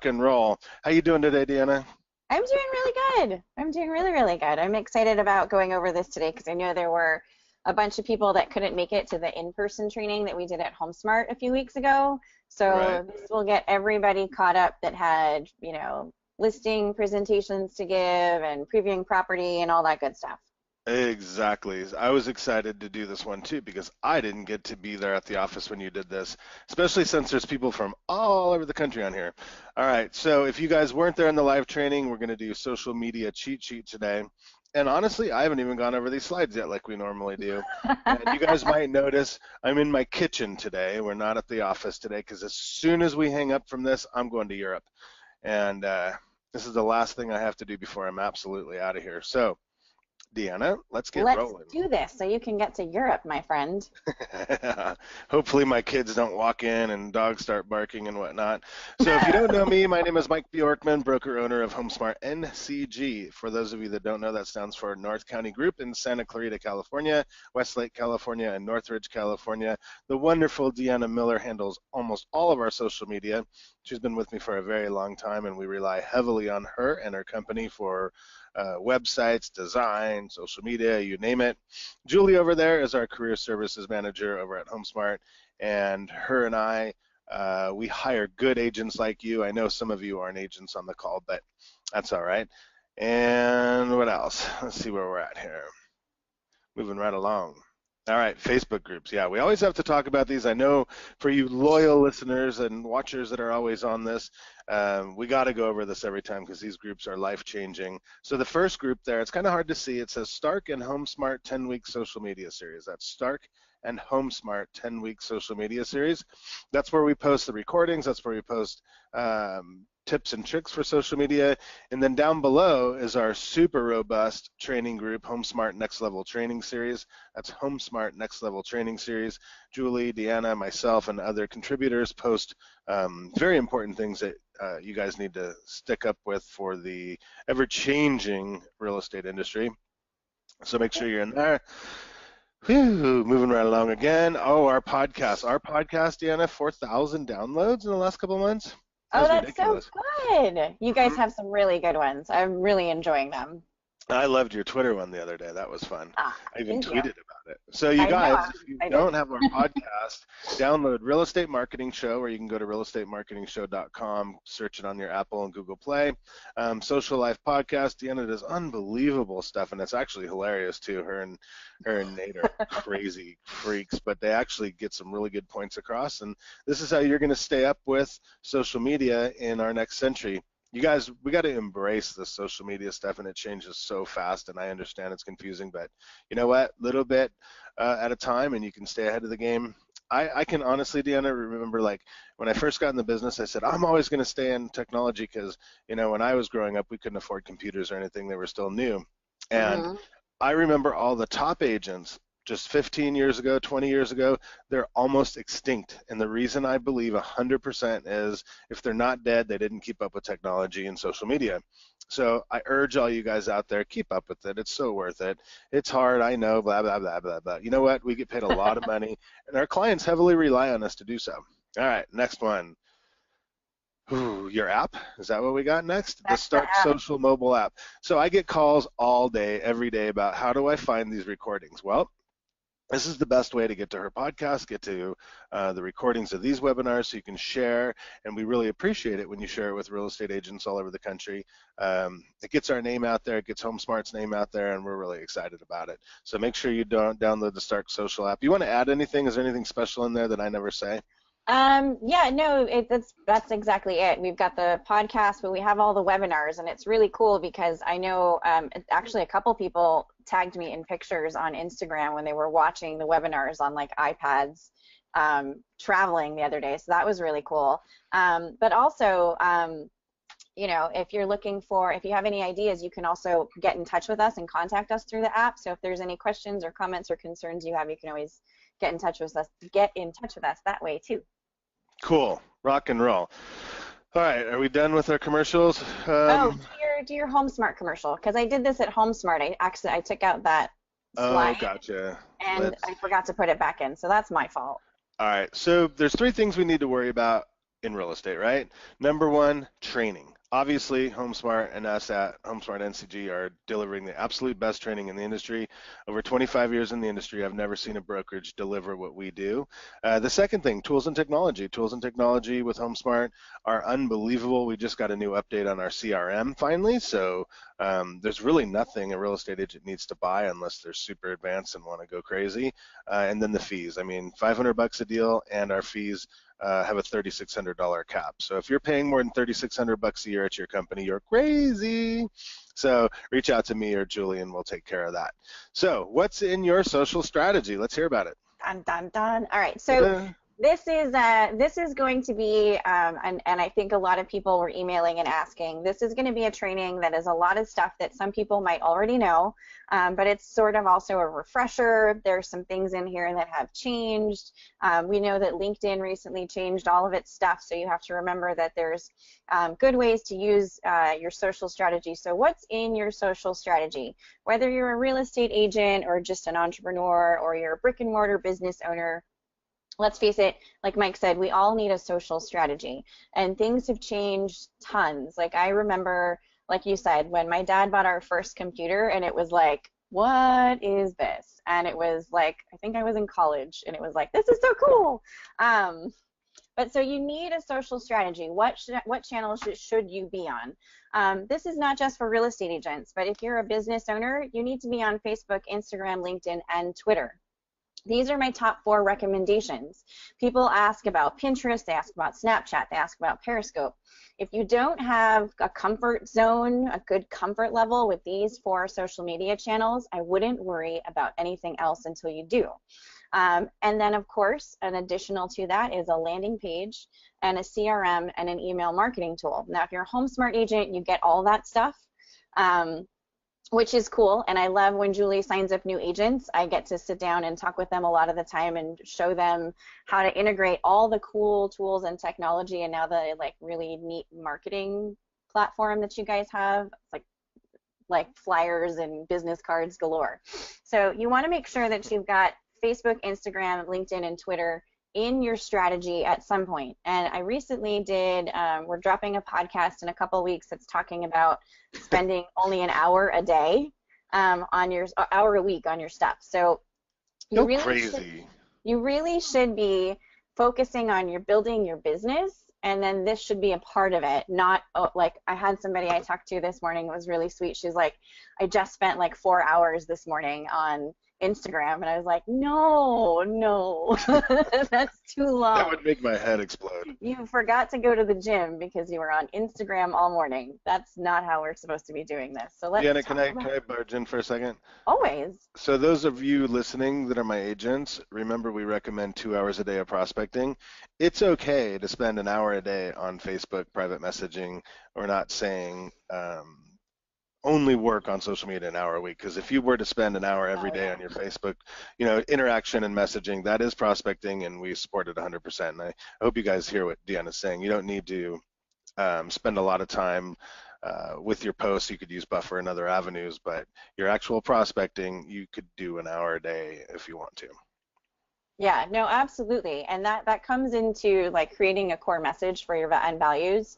rock and roll. How you doing today, Deanna? I'm doing really good. I'm doing really, really good. I'm excited about going over this today because I know there were a bunch of people that couldn't make it to the in-person training that we did at HomeSmart a few weeks ago. Right. So this will get everybody caught up that had, listing presentations to give and previewing property and all that good stuff. Exactly. I was excited to do this one too because I didn't get to be there at the office when you did this, especially since there's people from all over the country on here. All right, so if you guys weren't there in the live training, we're going to do social media cheat sheet today. And honestly, I haven't even gone over these slides yet like we normally do. And you guys might notice I'm in my kitchen today. We're not at the office today because as soon as we hang up from this, I'm going to Europe. And this is the last thing I have to do before I'm absolutely out of here. So, Deanna, let's get Let's rolling. do this so you can get to Europe, my friend. Hopefully my kids don't walk in and dogs start barking and whatnot. So if you don't know me, my name is Mike Bjorkman, broker owner of HomeSmart NCG. For those of you that don't know, that stands for North County Group in Santa Clarita, California, Westlake, California, and Northridge, California. The wonderful Deanna Miller handles almost all of our social media. She's been with me for a very long time, and we rely heavily on her and her company for websites, design, social media, you name it. Julie over there is our career services manager over at HomeSmart, and her and I, we hire good agents like you. I know some of you aren't agents on the call, but that's all right. And what else? Let's see where we're at here. Moving right along. All right, Facebook groups. Yeah, we always have to talk about these. I know for you loyal listeners and watchers that are always on this, we got to go over this every time because these groups are life-changing. So the first group there, it's kind of hard to see. It says Stark and HomeSmart 10-week social media series. That's Stark and HomeSmart 10-week social media series. That's where we post the recordings. That's where we post tips and tricks for social media. And then down below is our super robust training group, HomeSmart Next Level Training Series. That's HomeSmart Next Level Training Series. Julie, Deanna, myself, and other contributors post very important things that you guys need to stick up with for the ever-changing real estate industry. So make sure you're in there. Whew, moving right along again. Oh, our podcast. Our podcast, Deanna, 4,000 downloads in the last couple of months. Oh, That's that's so ridiculous. good. You guys have some really good ones. I'm really enjoying them. I loved your Twitter one the other day. That was fun. Ah, I even thank you. tweeted about it. So you I know, guys, I'm if you excited. don't have our podcast, download Real Estate Marketing Show, or you can go to realestatemarketingshow.com, search it on your Apple and Google Play. Social Life Podcast. Deanna does unbelievable stuff, and it's actually hilarious too. Her and Nate are crazy freaks, but they actually get some really good points across. And this is how you're going to stay up with social media in our next century. You guys, we got to embrace the social media stuff, and it changes so fast, and I understand it's confusing, but you know what? Little bit at a time, and you can stay ahead of the game. I can honestly, Deanna, remember like when I first got in the business, I said, I'm always going to stay in technology because, when I was growing up, we couldn't afford computers or anything. They were still new. And Hmm. I remember all the top agents just 15 years ago, 20 years ago, they're almost extinct. And the reason I believe 100% is if they're not dead, they didn't keep up with technology and social media. So I urge all you guys out there, keep up with it. It's so worth it. It's hard, I know, blah, blah, blah, blah, blah. You know what? We get paid a lot of money, and our clients heavily rely on us to do so. All right, next one. Ooh, your app, is that what we got next? The That's the Stark app. Social mobile app. So I get calls all day, every day about how do I find these recordings? Well, this is the best way to get to her podcast, get to the recordings of these webinars so you can share, and we really appreciate it when you share it with real estate agents all over the country. It gets our name out there, it gets HomeSmart's name out there, and we're really excited about it. So make sure you don't download the Stark Social app. You want to add anything? Is there anything special in there that I never say? Yeah, no, that's exactly it. We've got the podcast, but we have all the webinars, and it's really cool because I know actually a couple people tagged me in pictures on Instagram when they were watching the webinars on like iPads traveling the other day, so that was really cool. But also, if you're looking for, if you have any ideas, you can also get in touch with us and contact us through the app. So if there's any questions or comments or concerns you have, you can always get in touch with us. Get in touch with us that way too. Cool, rock and roll. All right, are we done with our commercials? Oh, do your HomeSmart commercial, because I did this at HomeSmart. I took out that Oh, slide gotcha. and Let's I forgot to put it back in, so that's my fault. All right, so there's three things we need to worry about in real estate, right? Number one, training. Obviously, HomeSmart and us at HomeSmart NCG are delivering the absolute best training in the industry. Over 25 years in the industry, I've never seen a brokerage deliver what we do. The second thing, tools and technology. Tools and technology with HomeSmart are unbelievable. We just got a new update on our CRM finally, so there's really nothing a real estate agent needs to buy unless they're super advanced and want to go crazy. And then the fees. I mean, $500 a deal, and our fees have a $3,600 cap. So if you're paying more than $3,600 a year at your company, you're crazy. So reach out to me or Julie and we'll take care of that. So what's in your social strategy? Let's hear about it. Dun, dun, dun. All right. So this is going to be, and I think a lot of people were emailing and asking, this is going to be a training that is a lot of stuff that some people might already know, but it's sort of also a refresher. There's some things in here that have changed. We know that LinkedIn recently changed all of its stuff, so you have to remember that there's good ways to use your social strategy. So what's in your social strategy? Whether you're a real estate agent or just an entrepreneur or you're a brick and mortar business owner, let's face it, like Mike said, we all need a social strategy, and things have changed tons. Like I remember, like you said, when my dad bought our first computer and it was like, what is this? And it was like, I think I was in college and it was like, this is so cool. But so you need a social strategy. What channel should you be on? This is not just for real estate agents, but if you're a business owner, you need to be on Facebook, Instagram, LinkedIn, and Twitter. These are my top 4 recommendations. People ask about Pinterest, they ask about Snapchat, they ask about Periscope. If you don't have a comfort zone, a good comfort level with these 4 social media channels, I wouldn't worry about anything else until you do. And then, of course, an additional to that is a landing page and a CRM and an email marketing tool. Now, if you're a HomeSmart agent, you get all that stuff. Which is cool, and I love when Julie signs up new agents. I get to sit down and talk with them a lot of the time and show them how to integrate all the cool tools and technology, and now the like really neat marketing platform that you guys have. It's like flyers and business cards galore. So you want to make sure that you've got Facebook, Instagram, LinkedIn, and Twitter in your strategy at some point. And I recently did, we're dropping a podcast in a couple weeks that's talking about spending only an hour a day on your, hour a week on your stuff. So you really should be focusing on your building your business, and then this should be a part of it, not like I had somebody I talked to this morning, it was really sweet. She's like, I just spent like 4 hours this morning on Instagram, and I was like, no, that's too long. That would make my head explode. You forgot to go to the gym because you were on Instagram all morning. That's not how we're supposed to be doing this. So let's Deanna, can I barge in for a second? Always. So those of you listening that are my agents, remember we recommend 2 hours a day of prospecting. It's okay to spend an hour a day on Facebook private messaging. We're not saying only work on social media an hour a week, because if you were to spend an hour every day on your Facebook, interaction and messaging, that is prospecting, and we support it 100%. And I hope you guys hear what Deanna's saying. You don't need to spend a lot of time with your posts. You could use Buffer and other avenues, but your actual prospecting, you could do an hour a day if you want to. Yeah, no, absolutely. And that comes into like creating a core message for your and values.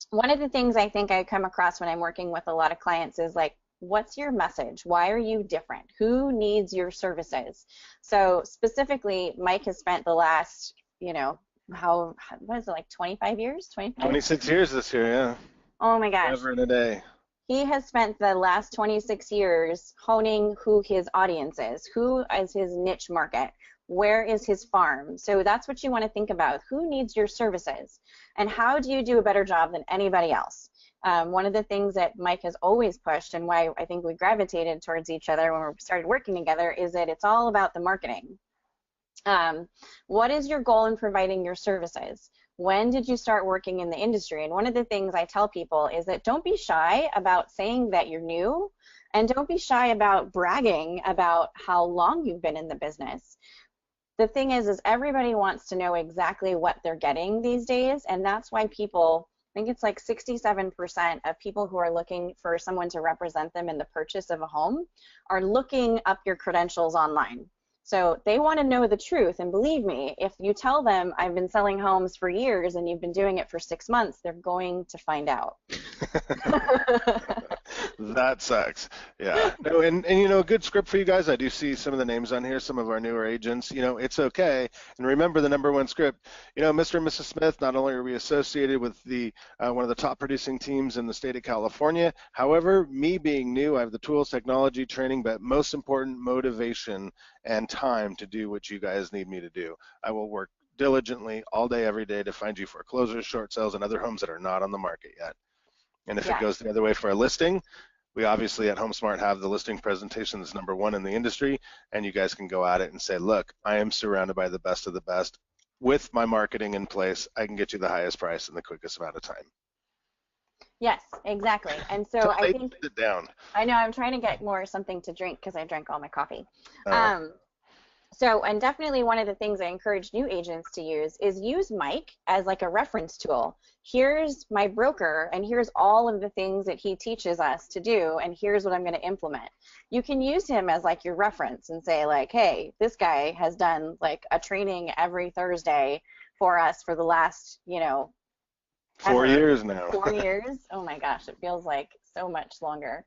One of the things I think I come across when I'm working with a lot of clients is like, what's your message? Why are you different? Who needs your services? So specifically, Mike has spent the last, what is it, like 25 years? 26 years this year, yeah. Oh my gosh. Never in a day. He has spent the last 26 years honing who his audience is, who is his niche market, where is his farm. So that's what you want to think about. Who needs your services? And how do you do a better job than anybody else? One of the things that Mike has always pushed, and why I think we gravitated towards each other when we started working together, is that it's all about the marketing. What is your goal in providing your services? When did you start working in the industry? And one of the things I tell people is that don't be shy about saying that you're new, and don't be shy about bragging about how long you've been in the business. The thing is everybody wants to know exactly what they're getting these days, and that's why people, I think it's like 67% of people who are looking for someone to represent them in the purchase of a home are looking up your credentials online. So they want to know the truth. And believe me, if you tell them I've been selling homes for years and you've been doing it for 6 months, they're going to find out. That sucks. Yeah. No, and you know, a good script for you guys. I do see some of the names on here, some of our newer agents. You know, it's okay. And remember the number one script. You know, Mr. and Mrs. Smith, not only are we associated with the one of the top producing teams in the state of California, however, me being new, I have the tools, technology, training, but most important, motivation and time to do what you guys need me to do. I will work diligently all day, every day to find you foreclosures, short sales, and other homes that are not on the market yet. And if it goes the other way for a listing, we obviously at HomeSmart have the listing presentation that's number one in the industry, and you guys can go at it and say, look, I am surrounded by the best of the best. With my marketing in place, I can get you the highest price in the quickest amount of time. Yes, exactly. And so I think sit down. I know I'm trying to get more something to drink because I drank all my coffee. So, and definitely one of the things I encourage new agents to use Mike as like a reference tool. Here's my broker, and here's all of the things that he teaches us to do, and here's what I'm going to implement. You can use him as like your reference and say like, hey, this guy has done like a training every Thursday for us for the last, 4 years now. 4 years? Oh my gosh, it feels like so much longer.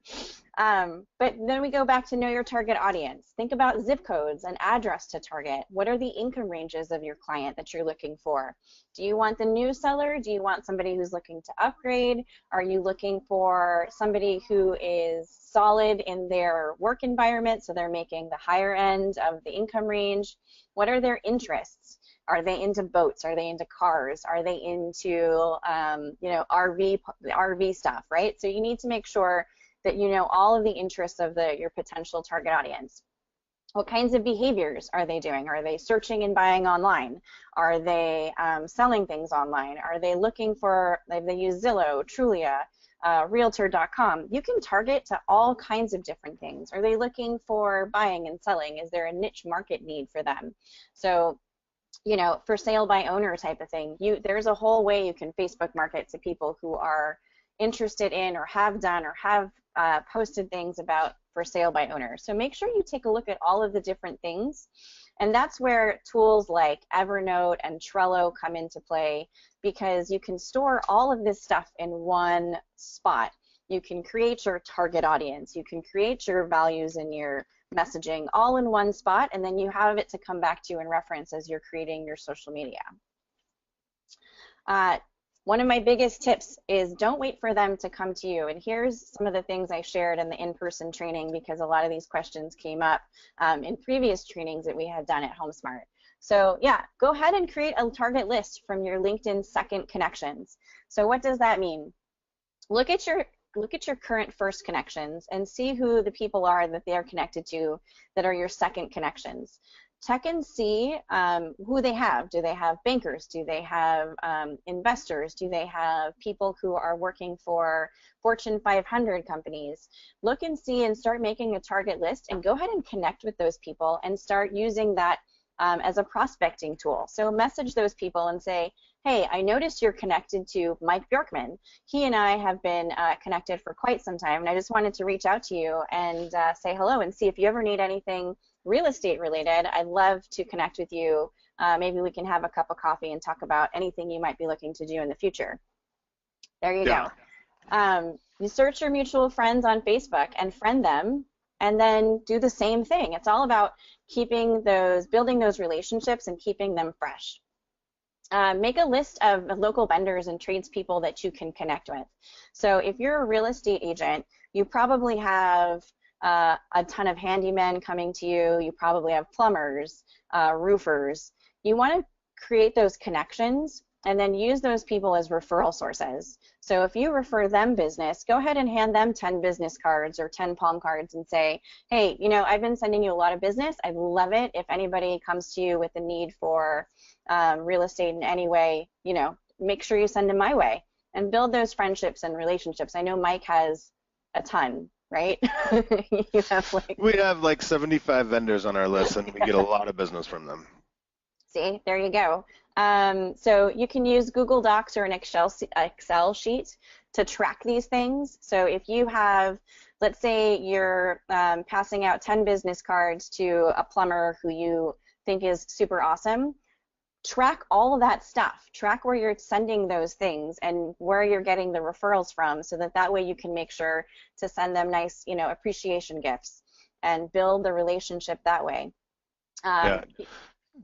But then we go back to know your target audience. Think about zip codes and address to target. What are the income ranges of your client that you're looking for? Do you want the new seller? Do you want somebody who's looking to upgrade? Are you looking for somebody who is solid in their work environment, so they're making the higher end of the income range? What are their interests? Are they into boats? Are they into cars? Are they into, RV stuff, right? So you need to make sure that you know all of the interests of your potential target audience. What kinds of behaviors are they doing? Are they searching and buying online? Are they selling things online? Are they looking for, they use Zillow, Trulia, Realtor.com? You can target to all kinds of different things. Are they looking for buying and selling? Is there a niche market need for them? So, for sale by owner type of thing, there's a whole way you can Facebook market to people who are interested in or have done or have posted things about for sale by owner. So make sure you take a look at all of the different things, and that's where tools like Evernote and Trello come into play, because you can store all of this stuff in one spot. You can create your target audience, you can create your values and your messaging all in one spot, and then you have it to come back to and reference as you're creating your social media. One of my biggest tips is don't wait for them to come to you. And here's some of the things I shared in the in-person training, because a lot of these questions came up in previous trainings that we had done at HomeSmart. So yeah, go ahead and create a target list from your LinkedIn second connections. So what does that mean? Look at your current first connections and see who the people are that they're connected to that are your second connections. Check and see who they have. Do they have bankers? Do they have investors? Do they have people who are working for Fortune 500 companies? Look and see and start making a target list, and go ahead and connect with those people and start using that as a prospecting tool. So message those people and say, hey, I noticed you're connected to Mike Bjorkman. He and I have been connected for quite some time, and I just wanted to reach out to you and say hello and see if you ever need anything real estate related. I'd love to connect with you. Maybe we can have a cup of coffee and talk about anything you might be looking to do in the future. There you go. You search your mutual friends on Facebook and friend them, and then do the same thing. It's all about building those relationships and keeping them fresh. Make a list of local vendors and tradespeople that you can connect with. So if you're a real estate agent, you probably have a ton of handymen coming to you. You probably have plumbers, roofers. You want to create those connections and then use those people as referral sources. So if you refer them business, go ahead and hand them 10 business cards or 10 palm cards and say, hey, I've been sending you a lot of business. I'd love it if anybody comes to you with a need for real estate in any way, make sure you send them my way and build those friendships and relationships. I know Mike has a ton, right? We have like 75 vendors on our list, and we get a lot of business from them. See, there you go. So you can use Google Docs or an Excel sheet to track these things. So if you have, let's say you're passing out 10 business cards to a plumber who you think is super awesome, track all of that stuff. Track where you're sending those things and where you're getting the referrals from, so that way you can make sure to send them nice, appreciation gifts and build the relationship that way. Yeah.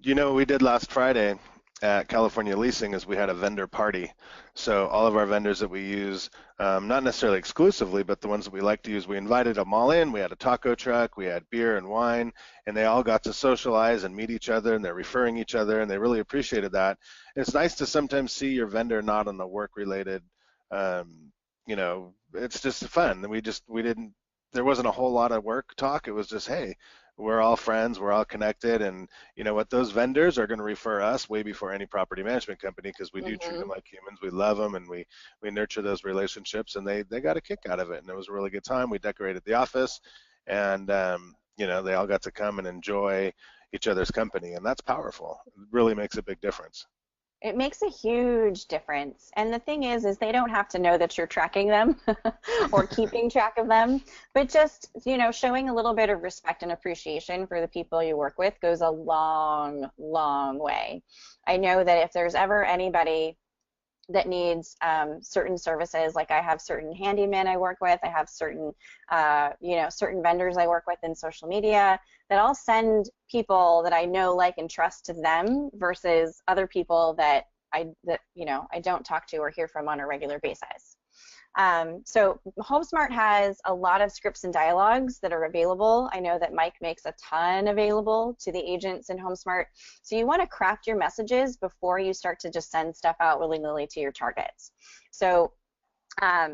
You know what we did last Friday at California Leasing is we had a vendor party. So all of our vendors that we use, not necessarily exclusively, but the ones that we like to use, we invited them all in. We had a taco truck, we had beer and wine, and they all got to socialize and meet each other, and they're referring each other, and they really appreciated that. And it's nice to sometimes see your vendor not on the work-related, it's just fun. There wasn't a whole lot of work talk. It was just, hey, we're all friends, we're all connected, and you know what, those vendors are going to refer us way before any property management company, because we do treat them like humans. We love them, and we nurture those relationships, and they got a kick out of it, and it was a really good time. We decorated the office, and they all got to come and enjoy each other's company, and that's powerful. It really makes a big difference. It makes a huge difference. And the thing is they don't have to know that you're tracking them or keeping track of them, but just, showing a little bit of respect and appreciation for the people you work with goes a long, long way. I know that if there's ever anybody that needs certain services, like I have certain handymen I work with, I have certain, certain vendors I work with in social media, that I'll send people that I know, like, and trust to them versus other people that I don't talk to or hear from on a regular basis. So HomeSmart has a lot of scripts and dialogues that are available. I know that Mike makes a ton available to the agents in HomeSmart. So you want to craft your messages before you start to just send stuff out willy-nilly to your targets. So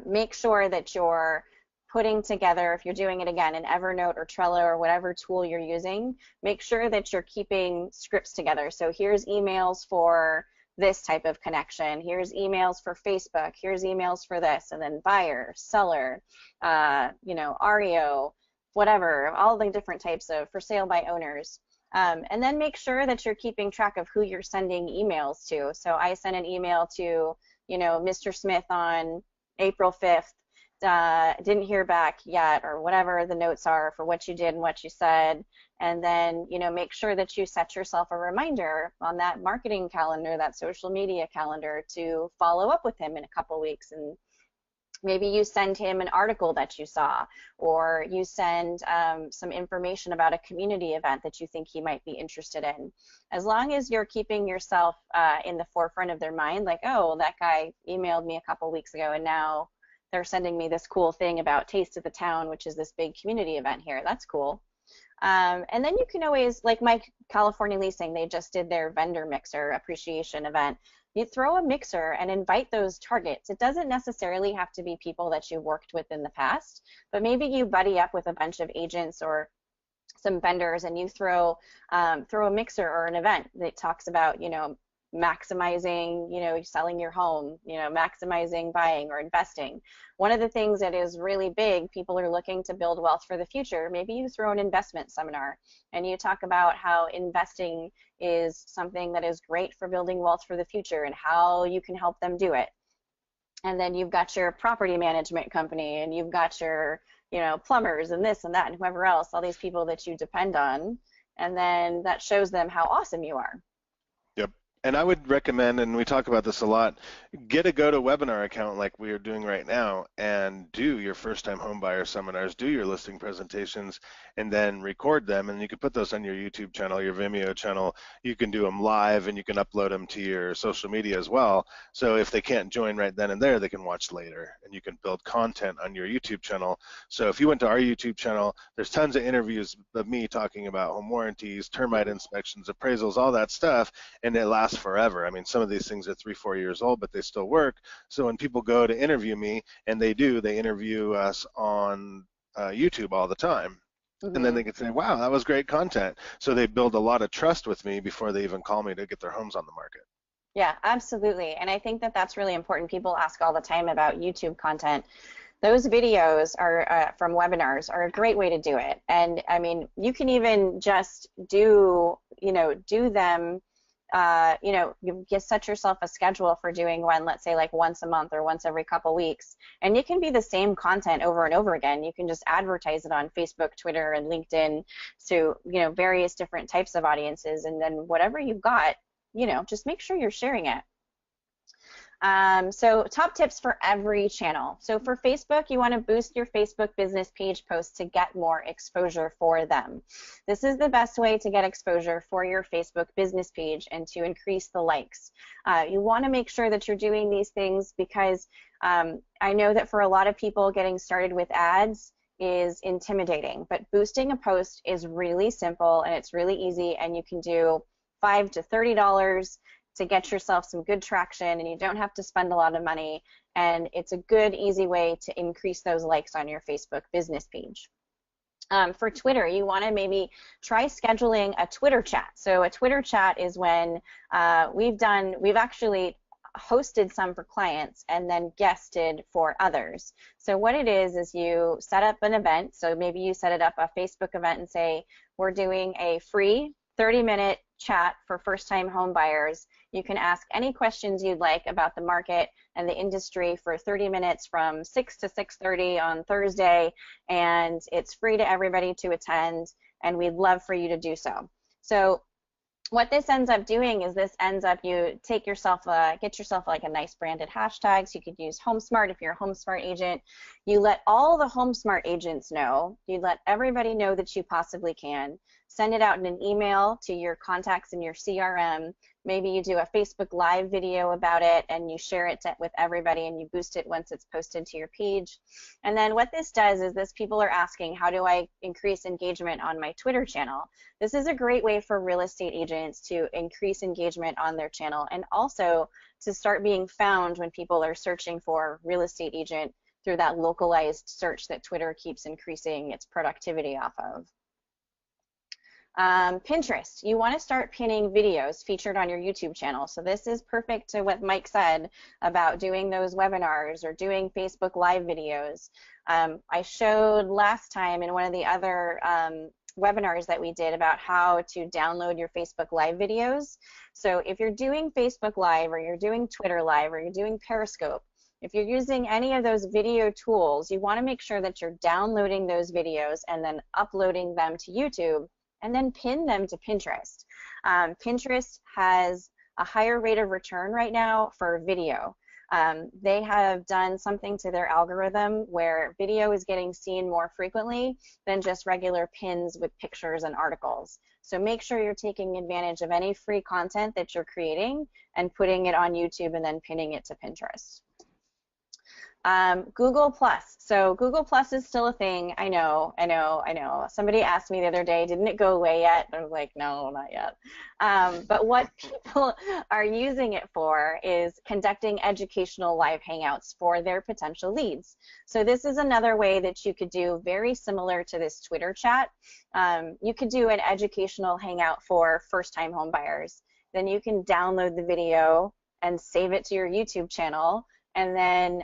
make sure that you're putting together, if you're doing it again in Evernote or Trello or whatever tool you're using, make sure that you're keeping scripts together. So here's emails for this type of connection, here's emails for Facebook, here's emails for this, and then buyer, seller, REO, whatever, all the different types of for sale by owners. And then make sure that you're keeping track of who you're sending emails to. So I sent an email to, Mr. Smith on April 5th, didn't hear back yet, or whatever the notes are for what you did and what you said. And then, make sure that you set yourself a reminder on that marketing calendar, that social media calendar, to follow up with him in a couple weeks. And maybe you send him an article that you saw, or you send some information about a community event that you think he might be interested in. As long as you're keeping yourself in the forefront of their mind, like, oh, that guy emailed me a couple weeks ago, and now they're sending me this cool thing about Taste of the Town, which is this big community event here. That's cool. And then you can always, like my California Leasing, they just did their vendor mixer appreciation event. You throw a mixer and invite those targets. It doesn't necessarily have to be people that you worked with in the past, but maybe you buddy up with a bunch of agents or some vendors, and you throw a mixer or an event that talks about, maximizing, selling your home, maximizing buying or investing. One of the things that is really big, people are looking to build wealth for the future. Maybe you throw an investment seminar and you talk about how investing is something that is great for building wealth for the future and how you can help them do it. And then you've got your property management company, and you've got your, plumbers and this and that and whoever else, all these people that you depend on, and then that shows them how awesome you are. Yep. And I would recommend, and we talk about this a lot, get a GoToWebinar account like we are doing right now, and do your first-time home buyer seminars, do your listing presentations, and then record them. And you can put those on your YouTube channel, your Vimeo channel. You can do them live, and you can upload them to your social media as well. So if they can't join right then and there, they can watch later, and you can build content on your YouTube channel. So if you went to our YouTube channel, there's tons of interviews of me talking about home warranties, termite inspections, appraisals, all that stuff, and it lasts forever. I mean, some of these things are 3-4 years old, but they still work. So when people go to interview me, and they interview us on YouTube all the time. And then they can say, wow, that was great content. So they build a lot of trust with me before they even call me to get their homes on the market. Yeah, absolutely. And I think that that's really important. People ask all the time about YouTube content. Those videos are from webinars are a great way to do it. And I mean, you can even just do them you just set yourself a schedule for doing one, let's say like once a month or once every couple weeks, and it can be the same content over and over again. You can just advertise it on Facebook, Twitter, and LinkedIn to, various different types of audiences, and then whatever you've got, just make sure you're sharing it. So top tips for every channel. So for Facebook, you want to boost your Facebook business page posts to get more exposure for them. This is the best way to get exposure for your Facebook business page and to increase the likes. You want to make sure that you're doing these things because I know that for a lot of people, getting started with ads is intimidating, but boosting a post is really simple and it's really easy, and you can do $5 to $30 to get yourself some good traction, and you don't have to spend a lot of money, and it's a good, easy way to increase those likes on your Facebook business page. For Twitter, you want to maybe try scheduling a Twitter chat. So a Twitter chat is when we've actually hosted some for clients and then guested for others. So what it is you set up an event. So maybe you set it up a Facebook event and say, we're doing a free 30-minute chat for first-time home buyers. You can ask any questions you'd like about the market and the industry for 30 minutes from 6 to 6:30 on Thursday, and it's free to everybody to attend, and we'd love for you to do so. So what this ends up doing is you take yourself, get yourself like a nice branded hashtag. So you could use HomeSmart if you're a HomeSmart agent. You let all the HomeSmart agents know. You let everybody know that you possibly can. Send it out in an email to your contacts in your CRM. Maybe you do a Facebook Live video about it and you share it with everybody, and you boost it once it's posted to your page. And then what this does is people are asking, how do I increase engagement on my Twitter channel? This is a great way for real estate agents to increase engagement on their channel, and also to start being found when people are searching for real estate agent through that localized search that Twitter keeps increasing its productivity off of. Pinterest, you want to start pinning videos featured on your YouTube channel. So this is perfect to what Mike said about doing those webinars or doing Facebook Live videos. I showed last time in one of the other webinars that we did about how to download your Facebook Live videos. So if you're doing Facebook Live or you're doing Twitter Live or you're doing Periscope, if you're using any of those video tools, you want to make sure that you're downloading those videos and then uploading them to YouTube, and then pin them to Pinterest. Pinterest has a higher rate of return right now for video. They have done something to their algorithm where video is getting seen more frequently than just regular pins with pictures and articles. So make sure you're taking advantage of any free content that you're creating and putting it on YouTube and then pinning it to Pinterest. Google Plus. So Google Plus is still a thing. I know. Somebody asked me the other day, didn't it go away yet? I was like, no, not yet. But what people are using it for is conducting educational live hangouts for their potential leads. So this is another way that you could do very similar to this Twitter chat. You could do an educational hangout for first-time home buyers. Then you can download the video and save it to your YouTube channel. And then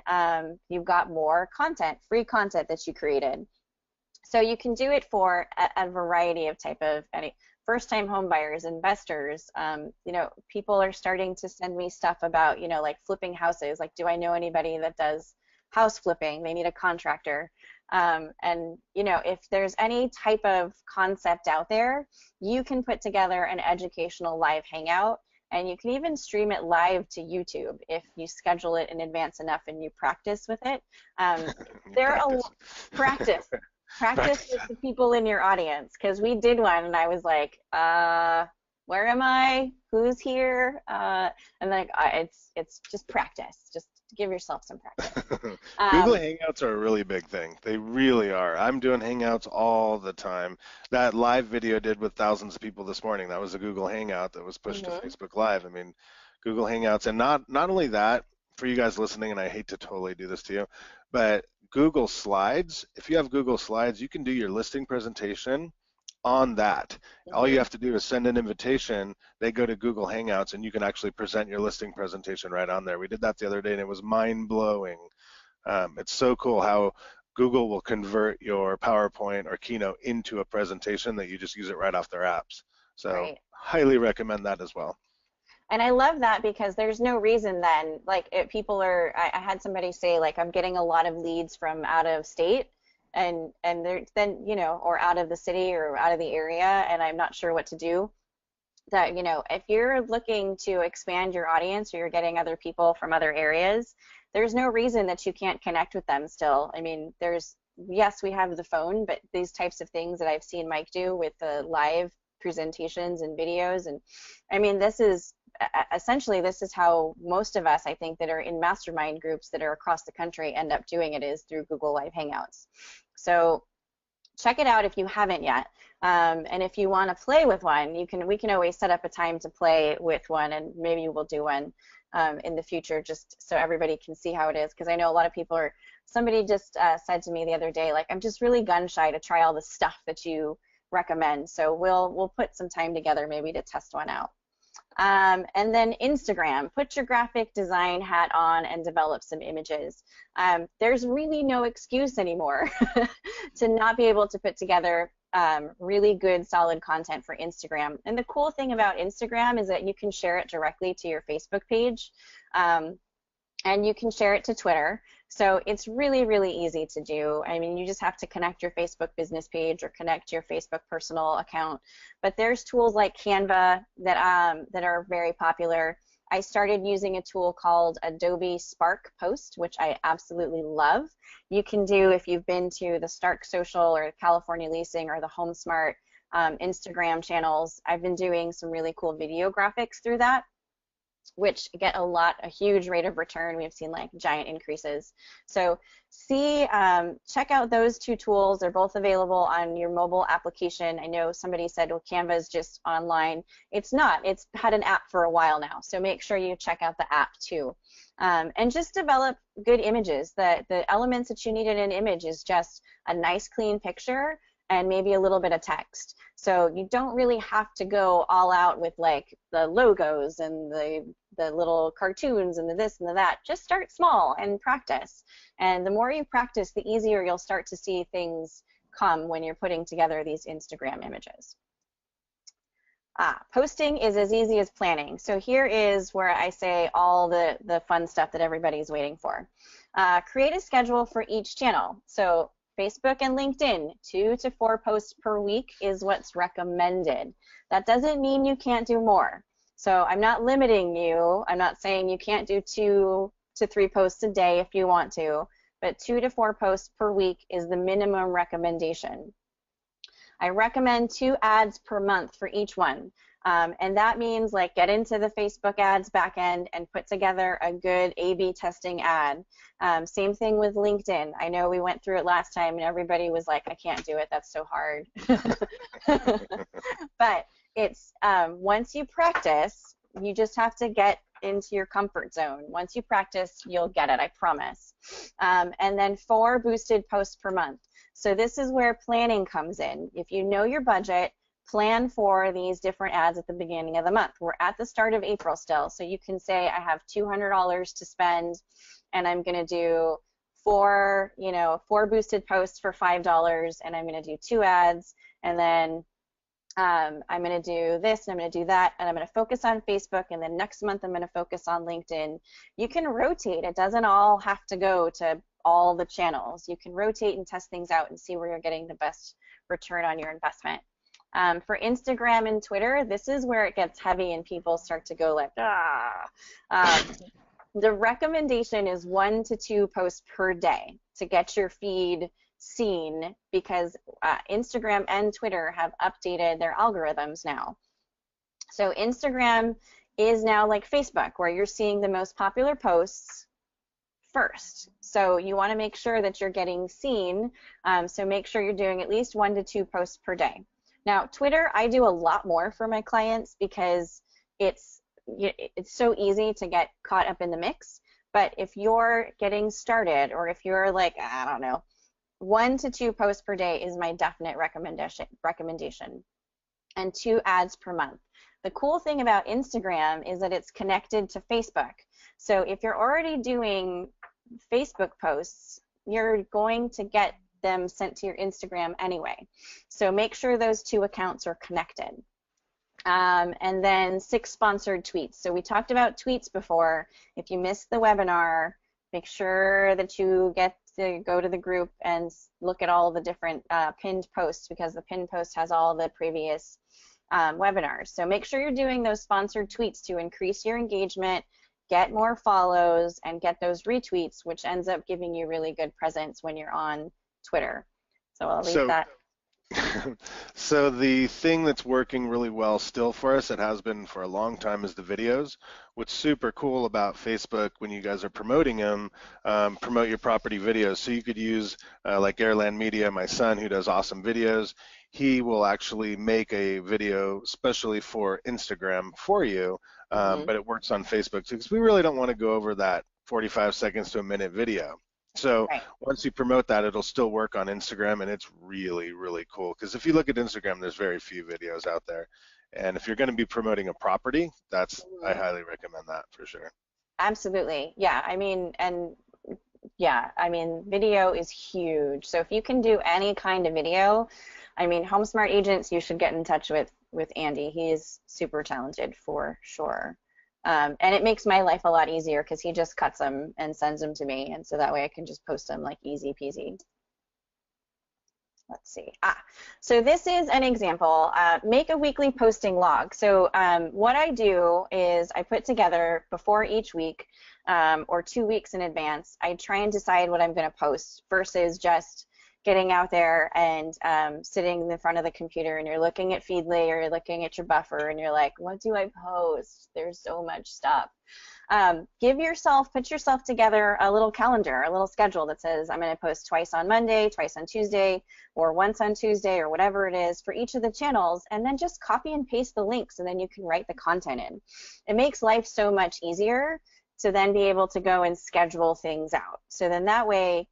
you've got more content, free content that you created. So you can do it for a variety of first-time home buyers, investors. People are starting to send me stuff about, like flipping houses. Like, do I know anybody that does house flipping? They need a contractor. If there's any type of concept out there, you can put together an educational live hangout. And you can even stream it live to YouTube if you schedule it in advance enough and you practice with it. Practice with the people in your audience, because we did one and I was like, where am I? Who's here? And then it's just practice. Just give yourself some practice. Google Hangouts are a really big thing. They really are. I'm doing Hangouts all the time. That live video I did with thousands of people this morning, that was a Google Hangout that was pushed to Facebook Live. I mean, Google Hangouts, and not only that, for you guys listening, and I hate to totally do this to you, but Google Slides, if you have Google Slides, you can do your listing presentation on that. All you have to do is send an invitation, they go to Google Hangouts, and you can actually present your listing presentation right on there. We did that the other day and it was mind-blowing. It's so cool how Google will convert your PowerPoint or Keynote into a presentation that you just use it right off their apps. So highly recommend that as well. And I love that because there's no reason then, like people are, I had somebody say like, I'm getting a lot of leads from out of state and they're then, or out of the city or out of the area and I'm not sure what to do. That, if you're looking to expand your audience or you're getting other people from other areas, there's no reason that you can't connect with them still. I mean, yes, we have the phone, but these types of things that I've seen Mike do with the live presentations and videos, and I mean, essentially this is how most of us, I think, that are in mastermind groups that are across the country end up doing it, is through Google Live Hangouts. So check it out if you haven't yet. And if you want to play with one, we can always set up a time to play with one, and maybe we'll do one in the future just so everybody can see how it is, because I know a lot of people are, somebody just said to me the other day, like, I'm just really gun shy to try all the stuff that you recommend. So we'll put some time together maybe to test one out. And then Instagram, put your graphic design hat on and develop some images. There's really no excuse anymore to not be able to put together really good, solid content for Instagram. And the cool thing about Instagram is that you can share it directly to your Facebook page, and you can share it to Twitter. So it's really, really easy to do. I mean, you just have to connect your Facebook business page or connect your Facebook personal account. But there's tools like Canva that are very popular. I started using a tool called Adobe Spark Post, which I absolutely love. You can do, if you've been to the Stark Social or California Leasing or the HomeSmart Instagram channels, I've been doing some really cool video graphics through that, which get a huge rate of return. We've seen like giant increases. So check out those two tools. They're both available on your mobile application. I know somebody said, well, Canva is just online. It's not. It's had an app for a while now. So make sure you check out the app too. And just develop good images. The elements that you need in an image is just a nice clean picture and maybe a little bit of text. So you don't really have to go all out with like the logos and the little cartoons and the this and the that. Just start small and practice. And the more you practice, the easier you'll start to see things come when you're putting together these Instagram images. Posting is as easy as planning. So here is where I say all the fun stuff that everybody's waiting for. Create a schedule for each channel. So Facebook and LinkedIn, 2 to 4 posts per week is what's recommended. That doesn't mean you can't do more. So I'm not limiting you. I'm not saying you can't do 2 to 3 posts a day if you want to, but 2 to 4 posts per week is the minimum recommendation. I recommend 2 ads per month for each one. And that means like get into the Facebook ads backend and put together a good A/B testing ad. Same thing with LinkedIn. I know we went through it last time and everybody was like, I can't do it, that's so hard. But it's once you practice, you just have to get into your comfort zone. Once you practice, you'll get it, I promise. And then 4 boosted posts per month. So this is where planning comes in. If you know your budget, plan for these different ads at the beginning of the month. We're at the start of April still, so you can say I have $200 to spend and I'm going to do 4 boosted posts for $5, and I'm going to do 2 ads, and then I'm going to do this and I'm going to do that, and I'm going to focus on Facebook, and then next month I'm going to focus on LinkedIn. You can rotate. It doesn't all have to go to all the channels. You can rotate and test things out and see where you're getting the best return on your investment. For Instagram and Twitter, this is where it gets heavy and people start to go like, the recommendation is 1 to 2 posts per day to get your feed seen, because Instagram and Twitter have updated their algorithms now. So Instagram is now like Facebook, where you're seeing the most popular posts first. So you want to make sure that you're getting seen. So make sure you're doing at least 1 to 2 posts per day. Now, Twitter, I do a lot more for my clients because it's so easy to get caught up in the mix. But if you're getting started, or if you're like, I don't know, 1 to 2 posts per day is my definite recommendation, and 2 ads per month. The cool thing about Instagram is that it's connected to Facebook. So if you're already doing Facebook posts, you're going to get them sent to your Instagram anyway. So make sure those 2 accounts are connected. And then 6 sponsored tweets. So we talked about tweets before. If you missed the webinar, make sure that you get to go to the group and look at all the different pinned posts, because the pinned post has all the previous webinars. So make sure you're doing those sponsored tweets to increase your engagement, get more follows, and get those retweets, which ends up giving you really good presence when you're on Twitter. So I'll leave that. So the thing that's working really well still for us, it has been for a long time, is the videos. What's super cool about Facebook when you guys are promoting them, promote your property videos. So you could use like Airland Media, my son who does awesome videos. He will actually make a video especially for Instagram for you, but it works on Facebook too, because we really don't want to go over that 45 seconds to a minute video. So once you promote that, it'll still work on Instagram, and it's really, really cool. Because if you look at Instagram, there's very few videos out there. And if you're going to be promoting a property, I highly recommend that for sure. Absolutely. Yeah. I mean, video is huge. So if you can do any kind of video, I mean, HomeSmart agents, you should get in touch with Andy. He is super talented for sure. And it makes my life a lot easier because he just cuts them and sends them to me, and so that way I can just post them like easy peasy. Let's see. So this is an example. Make a weekly posting log. So what I do is I put together before each week or 2 weeks in advance, I try and decide what I'm going to post versus just getting out there and sitting in front of the computer and you're looking at Feedly or you're looking at your buffer and you're like, what do I post? There's so much stuff. Put yourself together a little calendar, a little schedule that says I'm going to post twice on Monday, twice on Tuesday, or once on Tuesday, or whatever it is for each of the channels, and then just copy and paste the links, and then you can write the content in. It makes life so much easier to then be able to go and schedule things out. So then that way,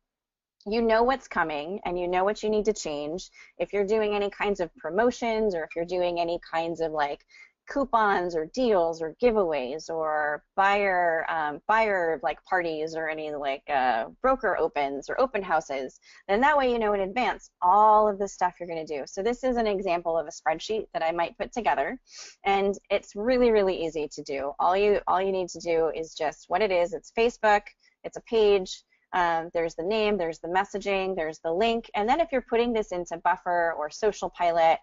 you know what's coming and you know what you need to change. If you're doing any kinds of promotions or if you're doing any kinds of like coupons or deals or giveaways or buyer like parties or any like broker opens or open houses, then that way you know in advance all of the stuff you're going to do. So this is an example of a spreadsheet that I might put together, and it's really, really easy to do. All you need to do is just what it is. It's Facebook, it's a page. There's the name, there's the messaging, there's the link, and then if you're putting this into Buffer or Social Pilot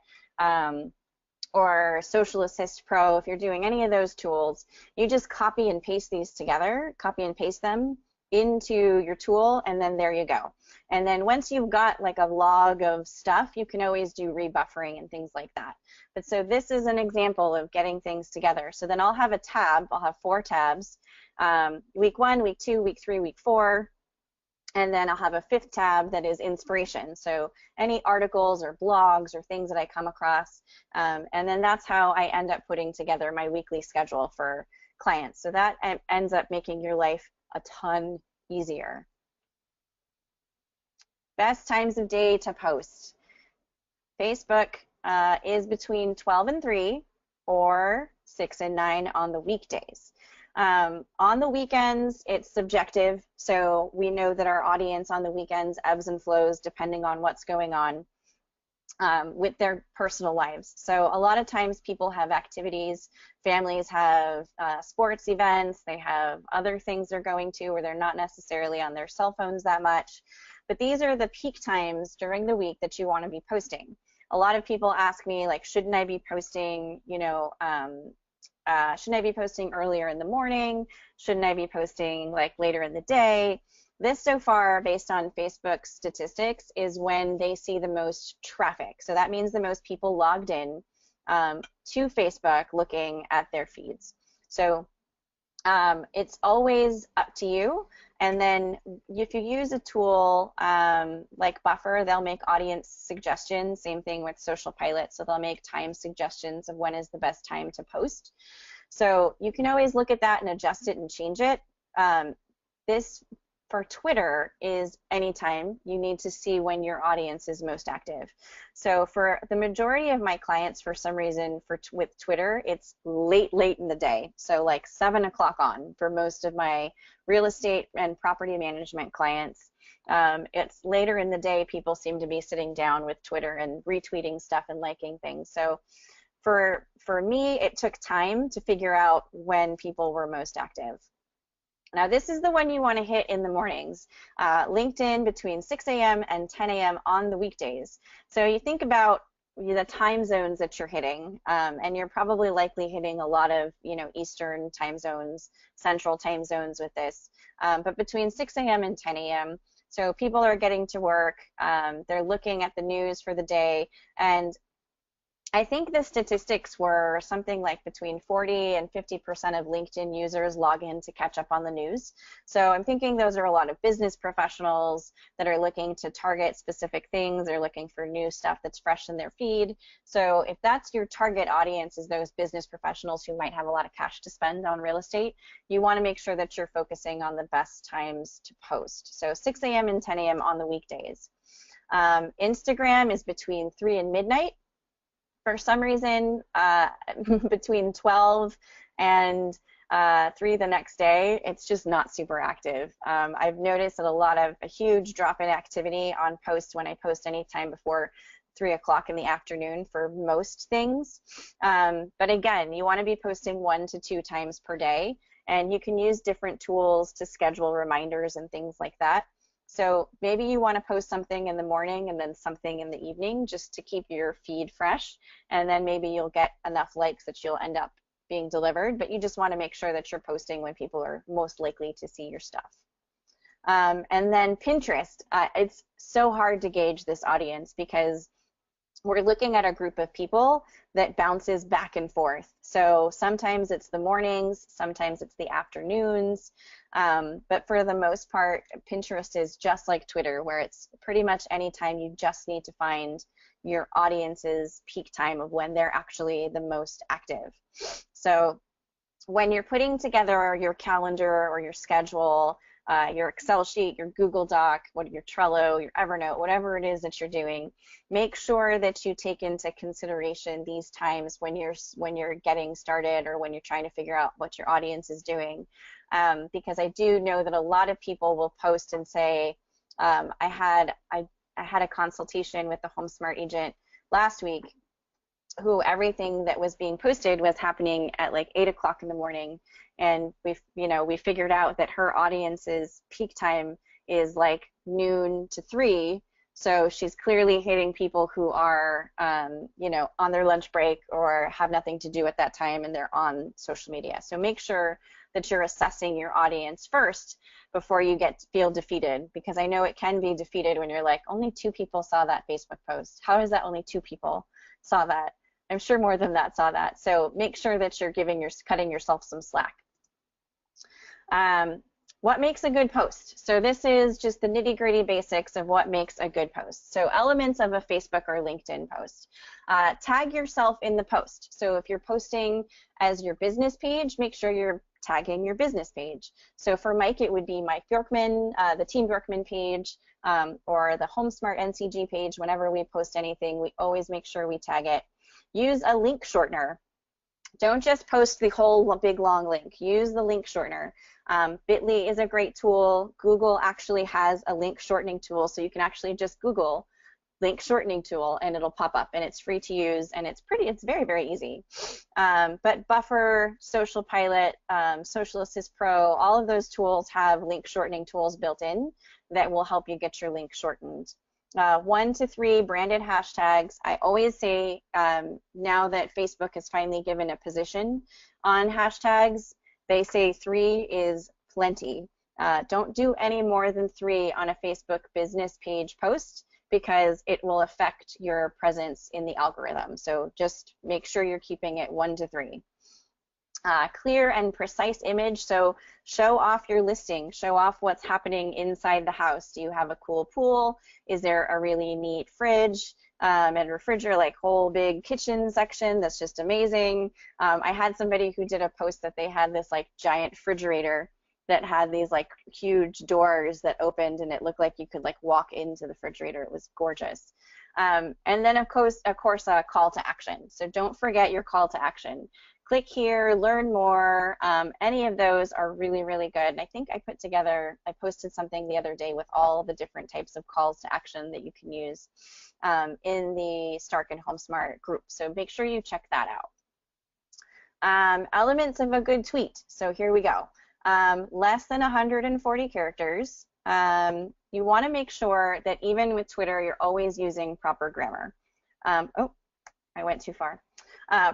or Social Assist Pro, if you're doing any of those tools, you just copy and paste these together, copy and paste them into your tool, and then there you go. And then once you've got like a log of stuff, you can always do rebuffering and things like that. But so this is an example of getting things together. So then I'll have a tab, I'll have 4 tabs, week 1, week 2, week 3, week 4, and then I'll have a 5th tab that is inspiration. So any articles or blogs or things that I come across. And then that's how I end up putting together my weekly schedule for clients. So that ends up making your life a ton easier. Best times of day to post. Facebook is between 12 and 3 or 6 and 9 on the weekdays. On the weekends, it's subjective, so we know that our audience on the weekends ebbs and flows depending on what's going on with their personal lives. So a lot of times people have activities, families have sports events, they have other things they're going to where they're not necessarily on their cell phones that much. But these are the peak times during the week that you want to be posting. A lot of people ask me, like, shouldn't I be posting, shouldn't I be posting earlier in the morning? Shouldn't I be posting like later in the day? This so far, based on Facebook statistics, is when they see the most traffic. So that means the most people logged in to Facebook looking at their feeds. So it's always up to you. And then if you use a tool like Buffer, they'll make audience suggestions. Same thing with Social Pilot. So they'll make time suggestions of when is the best time to post. So you can always look at that and adjust it and change it. This for Twitter is anytime. You need to see when your audience is most active. So for the majority of my clients, for some reason, with Twitter, it's late in the day. So like 7 o'clock on for most of my real estate and property management clients. It's later in the day. People seem to be sitting down with Twitter and retweeting stuff and liking things. So For me, it took time to figure out when people were most active. Now, this is the one you want to hit in the mornings, LinkedIn between 6 a.m. and 10 a.m. on the weekdays. So you think about the time zones that you're hitting, and you're probably likely hitting a lot of, Eastern time zones, Central time zones with this, but between 6 a.m. and 10 a.m. So people are getting to work, they're looking at the news for the day, and I think the statistics were something like between 40 and 50% of LinkedIn users log in to catch up on the news. So I'm thinking those are a lot of business professionals that are looking to target specific things. They're looking for new stuff that's fresh in their feed. So if that's your target audience, is those business professionals who might have a lot of cash to spend on real estate, you want to make sure that you're focusing on the best times to post. So 6 a.m. and 10 a.m. on the weekdays. Instagram is between 3 and midnight. For some reason, between 12 and 3 the next day, it's just not super active. I've noticed that a huge drop in activity on posts when I post anytime before 3 o'clock in the afternoon for most things. But again, you want to be posting 1 to 2 times per day, and you can use different tools to schedule reminders and things like that. So maybe you want to post something in the morning and then something in the evening just to keep your feed fresh, and then maybe you'll get enough likes that you'll end up being delivered, but you just want to make sure that you're posting when people are most likely to see your stuff. And then Pinterest, it's so hard to gauge this audience because we're looking at a group of people that bounces back and forth. So sometimes it's the mornings, sometimes it's the afternoons, but for the most part, Pinterest is just like Twitter, where it's pretty much any time you just need to find your audience's peak time of when they're actually the most active. So when you're putting together your calendar or your schedule, your Excel sheet, your Google Doc, your Trello, your Evernote, whatever it is that you're doing, make sure that you take into consideration these times when you're getting started or when you're trying to figure out what your audience is doing. Because I do know that a lot of people will post and say, I had a consultation with the HomeSmart agent last week who everything that was being posted was happening at like 8 o'clock in the morning. And we figured out that her audience's peak time is like noon to 3. So she's clearly hitting people who are, on their lunch break or have nothing to do at that time and they're on social media. So make sure that you're assessing your audience first before you feel defeated, because I know it can be defeated when you're like, only 2 people saw that Facebook post. How is that only 2 people saw that? I'm sure more than that saw that. So make sure that you're cutting yourself some slack. What makes a good post? So this is just the nitty-gritty basics of what makes a good post. So elements of a Facebook or LinkedIn post. Tag yourself in the post. So if you're posting as your business page, make sure you're tagging your business page. So for Mike, it would be Mike Bjorkman, the Team Bjorkman page, or the HomeSmart NCG page. Whenever we post anything, we always make sure we tag it. Use a link shortener. Don't just post the whole big long link. Use the link shortener. Bitly is a great tool. Google actually has a link shortening tool, so you can actually just Google link shortening tool and it'll pop up, and it's free to use, and it's very, very easy. But Buffer, Social Pilot, Social Assist Pro, all of those tools have link shortening tools built in that will help you get your link shortened. 1 to 3 branded hashtags. I always say now that Facebook has finally given a position on hashtags, they say 3 is plenty. Don't do any more than 3 on a Facebook business page post because it will affect your presence in the algorithm. So just make sure you're keeping it 1 to 3. Clear and precise image, so show off your listing, show off what's happening inside the house. Do you have a cool pool? Is there a really neat fridge and refrigerator, like whole big kitchen section that's just amazing? I had somebody who did a post that they had this like giant refrigerator that had these like huge doors that opened and it looked like you could like walk into the refrigerator. It was gorgeous. And then of course, a call to action. So don't forget your call to action. Click here, learn more. Any of those are really, really good. And I think I posted something the other day with all the different types of calls to action that you can use in the Stark and HomeSmart group. So make sure you check that out. Elements of a good tweet. So here we go. Less than 140 characters. You want to make sure that even with Twitter, you're always using proper grammar. Oh, I went too far.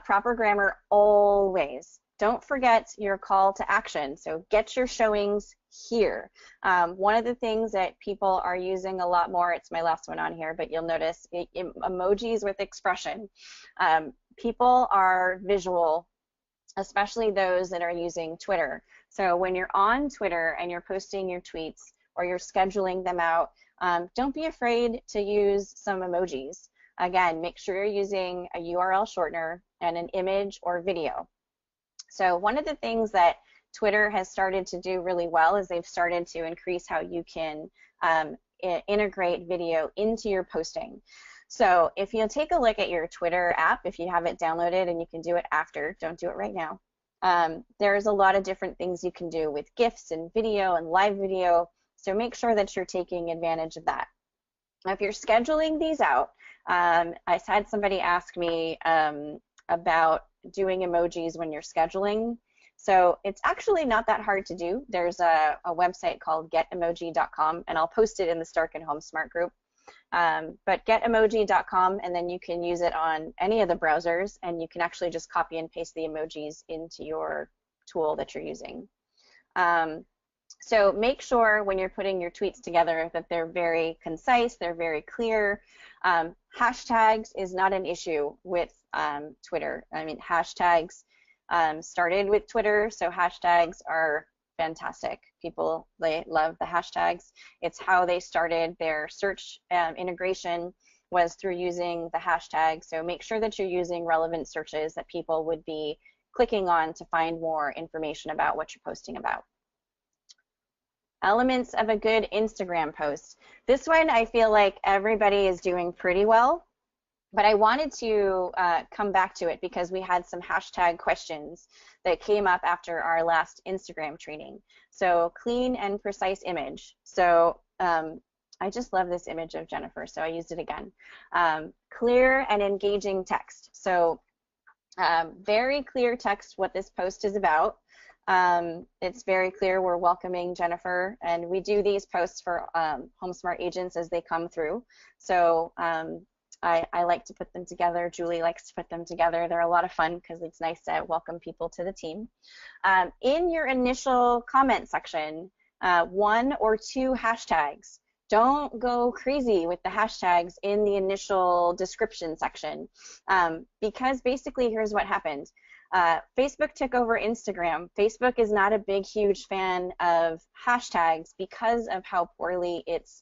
Proper grammar always. Don't forget your call to action. So get your showings here. One of the things that people are using a lot more, it's my last one on here, but you'll notice emojis with expression. People are visual, especially those that are using Twitter. So when you're on Twitter and you're posting your tweets or you're scheduling them out, don't be afraid to use some emojis. Again, make sure you're using a URL shortener and an image or video. So one of the things that Twitter has started to do really well is they've started to increase how you can integrate video into your posting. So if you'll take a look at your Twitter app, if you have it downloaded, and you can do it after, don't do it right now. There's a lot of different things you can do with GIFs and video and live video. So make sure that you're taking advantage of that. Now, if you're scheduling these out, I had somebody ask me about doing emojis when you're scheduling. So it's actually not that hard to do. There's a website called getemoji.com, and I'll post it in the Stark and HomeSmart group. But getemoji.com, and then you can use it on any of the browsers, and you can actually just copy and paste the emojis into your tool that you're using. So make sure when you're putting your tweets together that they're very concise, they're very clear. Hashtags is not an issue with Twitter. I mean, hashtags started with Twitter, so hashtags are fantastic. People, they love the hashtags. It's how they started their search integration was through using the hashtag. So make sure that you're using relevant searches that people would be clicking on to find more information about what you're posting about. Elements of a good Instagram post. This one I feel like everybody is doing pretty well, but I wanted to come back to it because we had some hashtag questions that came up after our last Instagram training. So clean and precise image. So I just love this image of Jennifer, so I used it again. Clear and engaging text. So very clear text what this post is about. It's very clear we're welcoming Jennifer, and we do these posts for HomeSmart agents as they come through. So I like to put them together. Julie likes to put them together. They're a lot of fun because it's nice to welcome people to the team. In your initial comment section, 1 or 2 hashtags. Don't go crazy with the hashtags in the initial description section because basically here's what happened. Facebook took over Instagram. Facebook is not a big, huge fan of hashtags because of how poorly its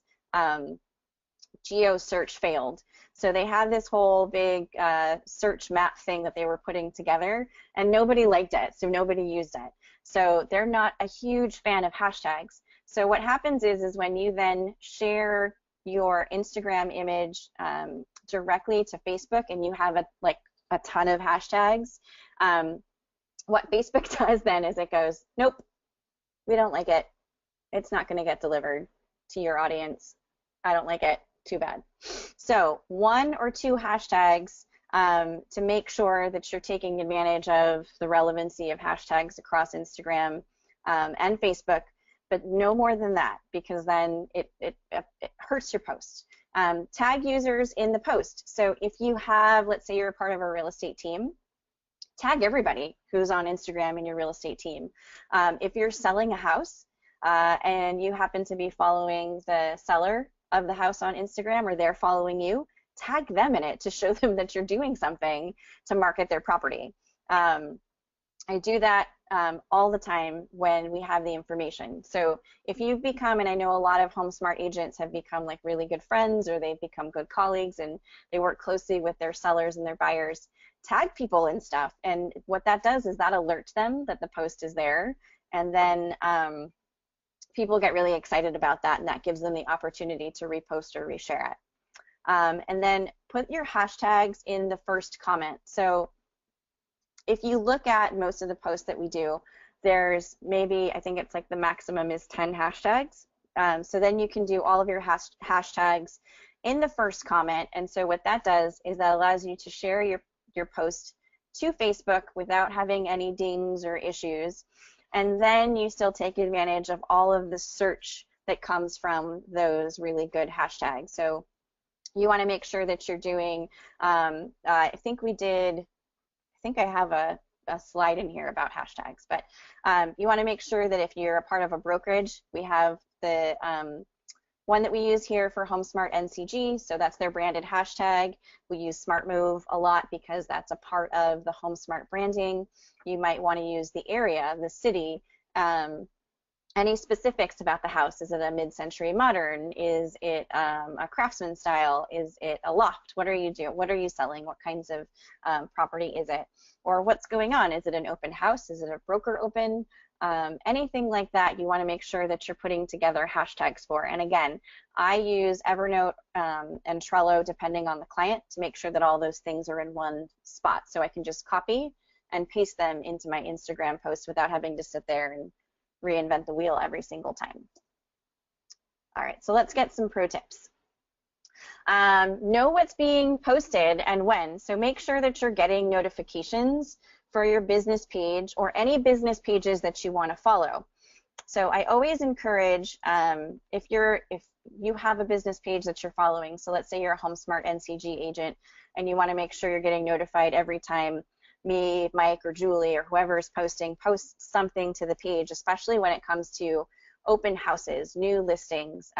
geo search failed. So they had this whole big search map thing that they were putting together, and nobody liked it, so nobody used it. So they're not a huge fan of hashtags. So what happens is when you then share your Instagram image directly to Facebook and you have a ton of hashtags, what Facebook does then is it goes, nope, we don't like it. It's not going to get delivered to your audience. I don't like it. Too bad. So 1 or 2 hashtags to make sure that you're taking advantage of the relevancy of hashtags across Instagram and Facebook, but no more than that because then it hurts your post. Tag users in the post. So if you have, let's say you're a part of a real estate team, tag everybody who's on Instagram in your real estate team. If you're selling a house and you happen to be following the seller of the house on Instagram or they're following you, tag them in it to show them that you're doing something to market their property. I do that all the time when we have the information. So if you've become, and I know a lot of HomeSmart agents have become like really good friends or they've become good colleagues and they work closely with their sellers and their buyers, tag people and stuff. And what that does is that alerts them that the post is there. And then people get really excited about that, and that gives them the opportunity to repost or reshare it. And then put your hashtags in the first comment. So if you look at most of the posts that we do, there's maybe, I think it's like the maximum is 10 hashtags. So then you can do all of your hashtags in the first comment. And so what that does is that allows you to share your post to Facebook without having any dings or issues. And then you still take advantage of all of the search that comes from those really good hashtags. So you want to make sure that you're doing, I think I have a slide in here about hashtags, but you want to make sure that if you're a part of a brokerage, we have the one that we use here for HomeSmart NCG, so that's their branded hashtag. We use SmartMove a lot because that's a part of the HomeSmart branding. You might want to use the area, the city, any specifics about the house. Is it a mid-century modern? Is it a craftsman style? Is it a loft? What are you doing? What are you selling? What kinds of property is it? Or what's going on? Is it an open house? Is it a broker open? Anything like that, you want to make sure that you're putting together hashtags for. And again, I use Evernote and Trello, depending on the client, to make sure that all those things are in one spot. So I can just copy and paste them into my Instagram post without having to sit there and reinvent the wheel every single time. All right, so let's get some pro tips. Know what's being posted and when. So make sure that you're getting notifications for your business page or any business pages that you want to follow. So I always encourage, if you have a business page that you're following, so let's say you're a HomeSmart NCG agent and you want to make sure you're getting notified every time me, Mike, or Julie, or whoever is posting, posts something to the page, especially when it comes to open houses, new listings,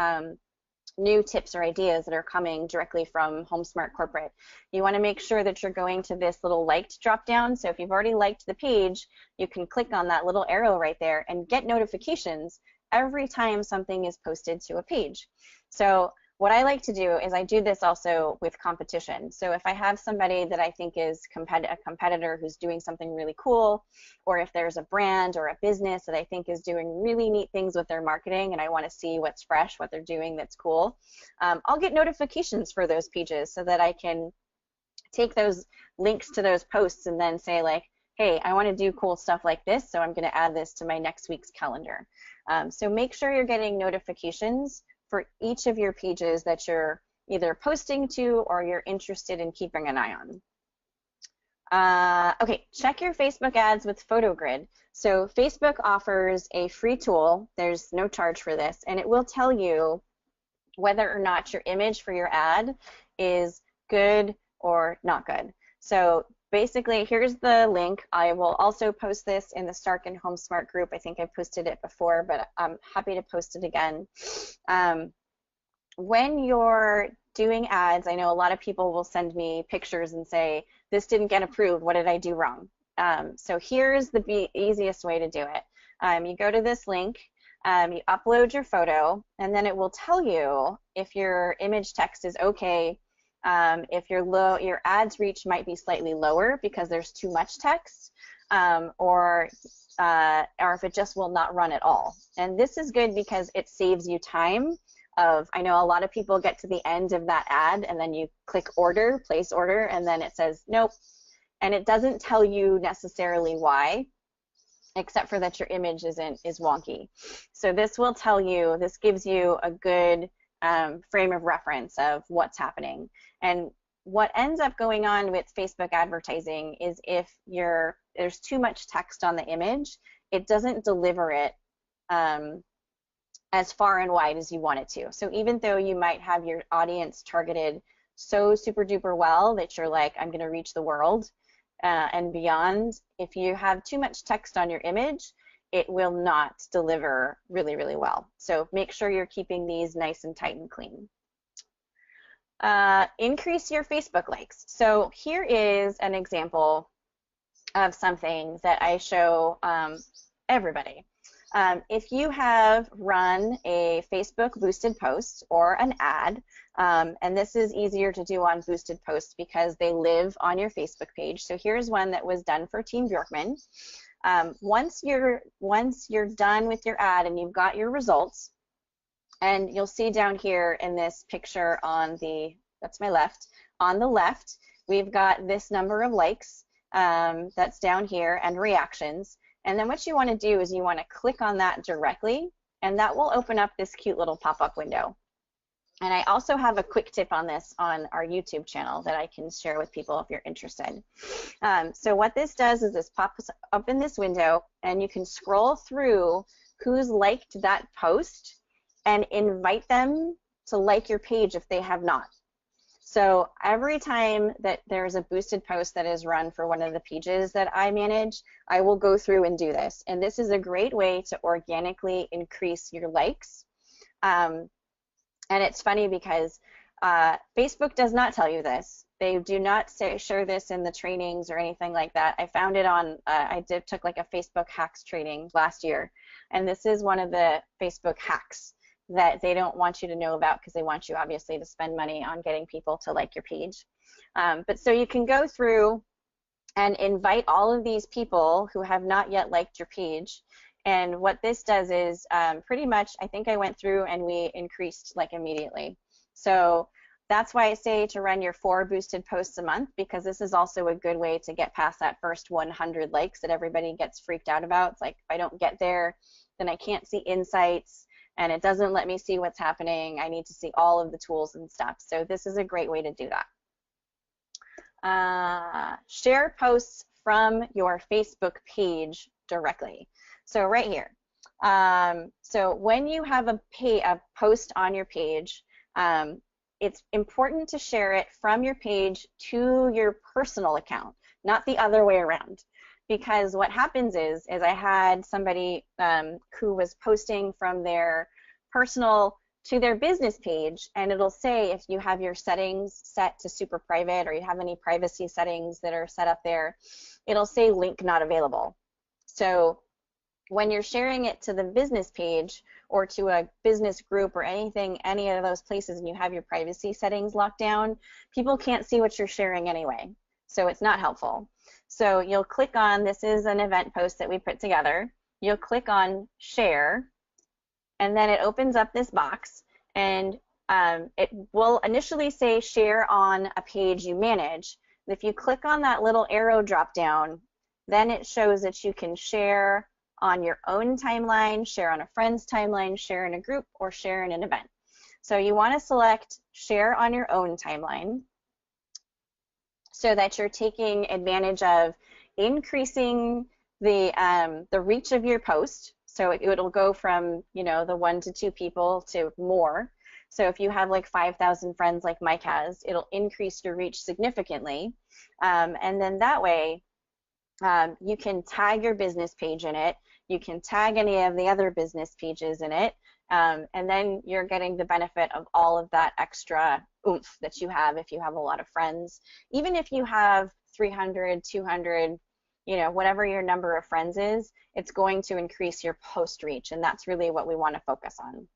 new tips or ideas that are coming directly from HomeSmart Corporate. You want to make sure that you're going to this little liked drop down. So if you've already liked the page, you can click on that little arrow right there and get notifications every time something is posted to a page. So what I like to do is I do this also with competition. So if I have somebody that I think is a competitor who's doing something really cool, or if there's a brand or a business that I think is doing really neat things with their marketing and I want to see what's fresh, what they're doing that's cool, I'll get notifications for those pages so that I can take those links to those posts and then say like, hey, I want to do cool stuff like this, so I'm going to add this to my next week's calendar. So make sure you're getting notifications for each of your pages that you're either posting to or you're interested in keeping an eye on. Okay, check your Facebook ads with PhotoGrid. So Facebook offers a free tool, there's no charge for this, and it will tell you whether or not your image for your ad is good or not good. So basically, here's the link. I will also post this in the Stark and HomeSmart group. I think I posted it before, but I'm happy to post it again. When you're doing ads, I know a lot of people will send me pictures and say, this didn't get approved, what did I do wrong? So here's the easiest way to do it. You go to this link, you upload your photo, and then it will tell you if your image text is okay, if your ads reach might be slightly lower because there's too much text, or if it just will not run at all. And this is good because it saves you time. I know a lot of people get to the end of that ad and then you click order, place order, and then it says nope, and it doesn't tell you necessarily why, except for that your image is wonky. So this will tell you, this gives you a good frame of reference of what's happening. And what ends up going on with Facebook advertising is if there's too much text on the image, it doesn't deliver it as far and wide as you want it to. So even though you might have your audience targeted so super duper well that you're like, I'm going to reach the world and beyond, if you have too much text on your image, it will not deliver really, really well. So make sure you're keeping these nice and tight and clean. Increase your Facebook likes. So here is an example of something that I show everybody. If you have run a Facebook boosted post or an ad, and this is easier to do on boosted posts because they live on your Facebook page. So here's one that was done for Team Bjorkman. Once you're done with your ad and you've got your results, and you'll see down here in this picture on the, that's my left, on the left, we've got this number of likes that's down here and reactions. And then what you want to do is you want to click on that directly, and that will open up this cute little pop-up window. And I also have a quick tip on this on our YouTube channel that I can share with people if you're interested. So what this does is this pops up in this window, and you can scroll through who's liked that post and invite them to like your page if they have not. So every time that there's a boosted post that is run for one of the pages that I manage, I will go through and do this. And this is a great way to organically increase your likes. And it's funny because Facebook does not tell you this. They do not share this in the trainings or anything like that. I found it on, took like a Facebook hacks training last year. And this is one of the Facebook hacks that they don't want you to know about because they want you obviously to spend money on getting people to like your page. But so you can go through and invite all of these people who have not yet liked your page. And what this does is pretty much, I think I went through and we increased like immediately. So that's why I say to run your 4 boosted posts a month, because this is also a good way to get past that first 100 likes that everybody gets freaked out about. It's like, if I don't get there, then I can't see insights, and it doesn't let me see what's happening. I need to see all of the tools and stuff. So this is a great way to do that. Share posts from your Facebook page directly. So right here. So when you have a post on your page, it's important to share it from your page to your personal account, not the other way around. Because what happens is I had somebody who was posting from their personal to their business page, and it'll say if you have your settings set to super private or you have any privacy settings that are set up there, it'll say link not available. So when you're sharing it to the business page or to a business group or anything, any of those places, and you have your privacy settings locked down, people can't see what you're sharing anyway. So it's not helpful. So you'll click on, this is an event post that we put together. You'll click on share, and then it opens up this box, and it will initially say share on a page you manage. If you click on that little arrow drop down, then it shows that you can share on your own timeline, share on a friend's timeline, share in a group, or share in an event. So you want to select share on your own timeline, so that you're taking advantage of increasing the reach of your post. So it'll go from, you know, the 1 to 2 people to more. So if you have like 5,000 friends like Mike has, it'll increase your reach significantly. And then that way, you can tag your business page in it. You can tag any of the other business pages in it. And then you're getting the benefit of all of that extra oomph that you have if you have a lot of friends. Even if you have 300, 200, you know, whatever your number of friends is, it's going to increase your post reach, and that's really what we want to focus on.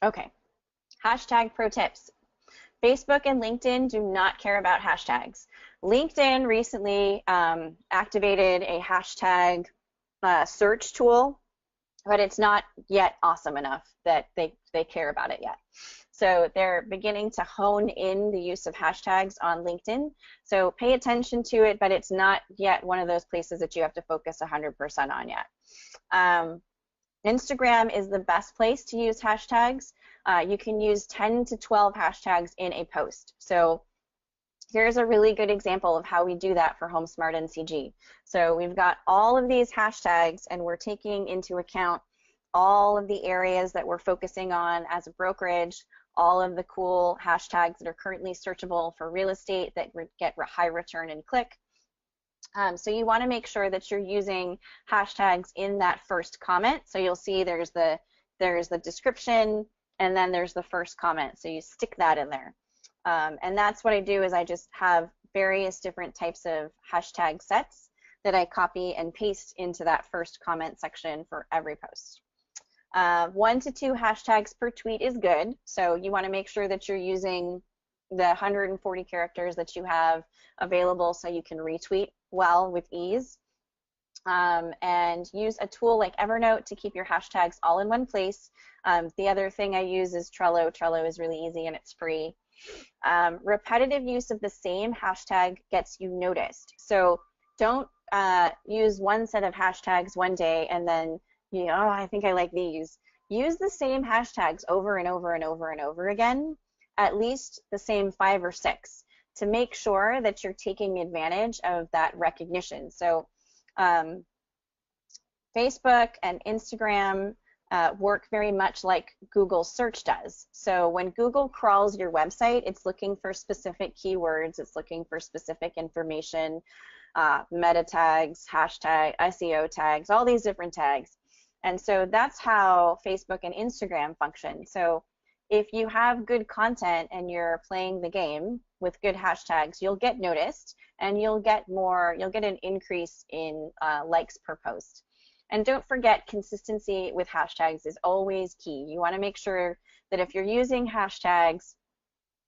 Okay, hashtag pro tips. Facebook and LinkedIn do not care about hashtags. LinkedIn recently activated a hashtag search tool, but it's not yet awesome enough that they care about it yet. So they're beginning to hone in the use of hashtags on LinkedIn. So pay attention to it, but it's not yet one of those places that you have to focus 100% on yet. Instagram is the best place to use hashtags. You can use 10 to 12 hashtags in a post. So here's a really good example of how we do that for HomeSmart NCG. So we've got all of these hashtags, and we're taking into account all of the areas that we're focusing on as a brokerage, all of the cool hashtags that are currently searchable for real estate that get high return and click. So you want to make sure that you're using hashtags in that first comment. So you'll see there's the description, and then there's the first comment. So you stick that in there. And that's what I do, is I just have various different types of hashtag sets that I copy and paste into that first comment section for every post. 1 to 2 hashtags per tweet is good. So you want to make sure that you're using the 140 characters that you have available so you can retweet well with ease. And use a tool like Evernote to keep your hashtags all in one place. The other thing I use is Trello. Trello is really easy and it's free. Repetitive use of the same hashtag gets you noticed. So don't use one set of hashtags one day and then, oh, I think I like these. Use the same hashtags over and over and over and over again, at least the same 5 or 6, to make sure that you're taking advantage of that recognition. So Facebook and Instagram work very much like Google search does. So when Google crawls your website, it's looking for specific keywords, it's looking for specific information, meta tags, hashtag, SEO tags, all these different tags. And so that's how Facebook and Instagram function. So if you have good content and you're playing the game with good hashtags, you'll get noticed and you'll get an increase in likes per post. And don't forget, consistency with hashtags is always key. You want to make sure that if you're using hashtags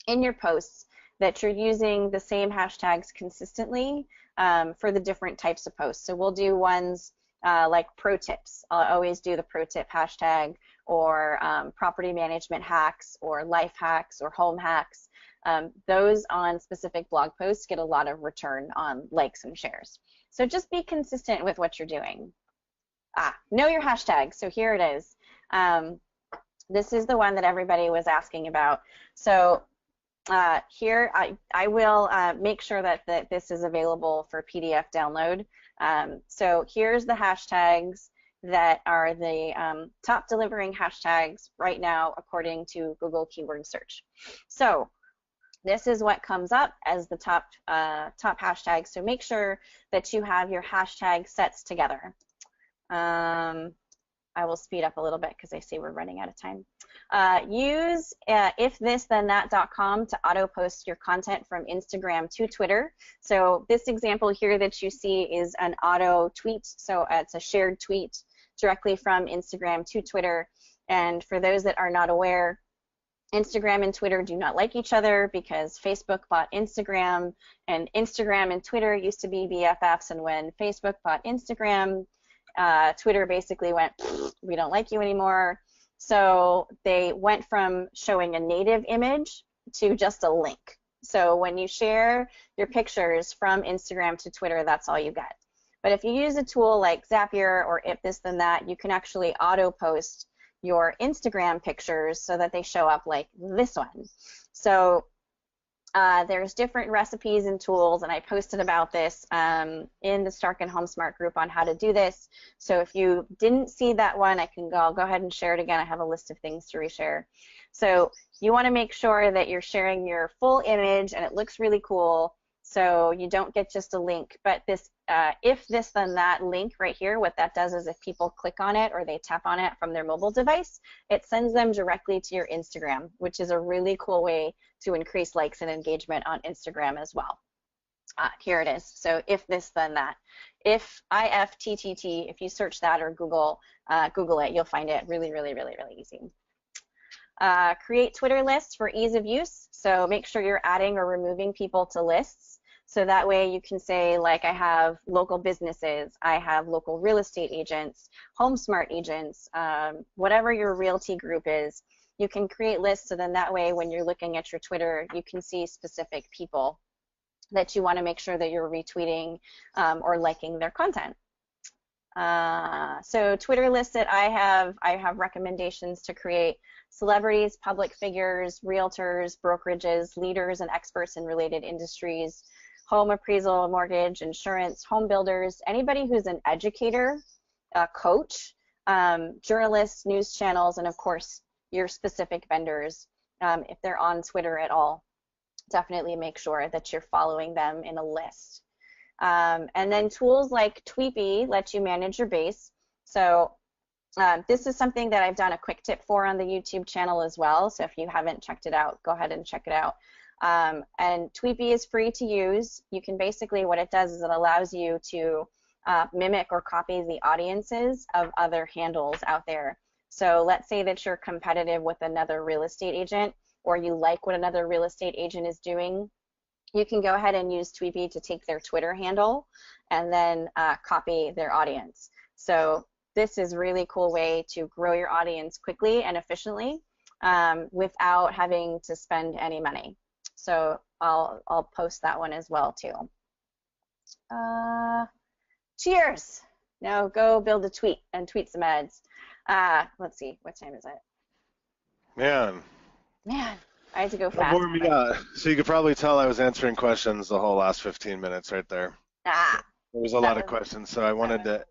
in your posts, that you're using the same hashtags consistently for the different types of posts. So we'll do ones like pro tips. I'll always do the pro tip hashtag, or property management hacks, or life hacks, or home hacks. Those on specific blog posts get a lot of return on likes and shares. So just be consistent with what you're doing. Know your hashtag. So here it is. This is the one that everybody was asking about. So here I will make sure that this is available for PDF download. So here's the hashtags that are the top delivering hashtags right now according to Google Keyword Search. So this is what comes up as the top hashtags. So make sure that you have your hashtag sets together. I will speed up a little bit because I see we're running out of time. Use ifthisthenThat.com to auto post your content from Instagram to Twitter. So this example here that you see is an auto tweet. So it's a shared tweet directly from Instagram to Twitter. And for those that are not aware, Instagram and Twitter do not like each other because Facebook bought Instagram, and Instagram and Twitter used to be BFFs, and when Facebook bought Instagram, Twitter basically went, we don't like you anymore. So they went from showing a native image to just a link. So when you share your pictures from Instagram to Twitter, that's all you get. But if you use a tool like Zapier or If This Then That, you can actually auto post your Instagram pictures so that they show up like this one. So there's different recipes and tools, and I posted about this in the Stark and HomeSmart group on how to do this. So if you didn't see that one, I'll go ahead and share it again. I have a list of things to reshare. So you want to make sure that you're sharing your full image and it looks really cool, so you don't get just a link. But this If This Then That link right here, what that does is if people click on it or they tap on it from their mobile device, it sends them directly to your Instagram, which is a really cool way to increase likes and engagement on Instagram as well. Here it is. So If This Then That. If IFTTT, if you search that or Google it, you'll find it really, really, really, really easy. Create Twitter lists for ease of use. So make sure you're adding or removing people to lists. So that way you can say, like, I have local businesses, I have local real estate agents, HomeSmart agents, whatever your realty group is, you can create lists, so then that way when you're looking at your Twitter, you can see specific people that you want to make sure that you're retweeting or liking their content. So Twitter lists that I have recommendations to create: celebrities, public figures, realtors, brokerages, leaders and experts in related industries, home appraisal, mortgage, insurance, home builders, anybody who's an educator, a coach, journalists, news channels, and of course your specific vendors. If they're on Twitter at all, definitely make sure that you're following them in a list. And then tools like Tweepy let you manage your base. So this is something that I've done a quick tip for on the YouTube channel as well. So if you haven't checked it out, go ahead and check it out. And Tweepy is free to use. You can basically, what it does is it allows you to mimic or copy the audiences of other handles out there. So let's say that you're competitive with another real estate agent. or you like what another real estate agent is doing, you can go ahead and use Tweepy to take their Twitter handle and then copy their audience. So this is a really cool way to grow your audience quickly and efficiently without having to spend any money. So I'll post that one as well too. Cheers! Now go build a tweet and tweet some ads. Let's see, what time is it? Man, I had to go that fast. wore me out. So you could probably tell I was answering questions the whole last 15 minutes right there. There was a lot of questions, so I wanted to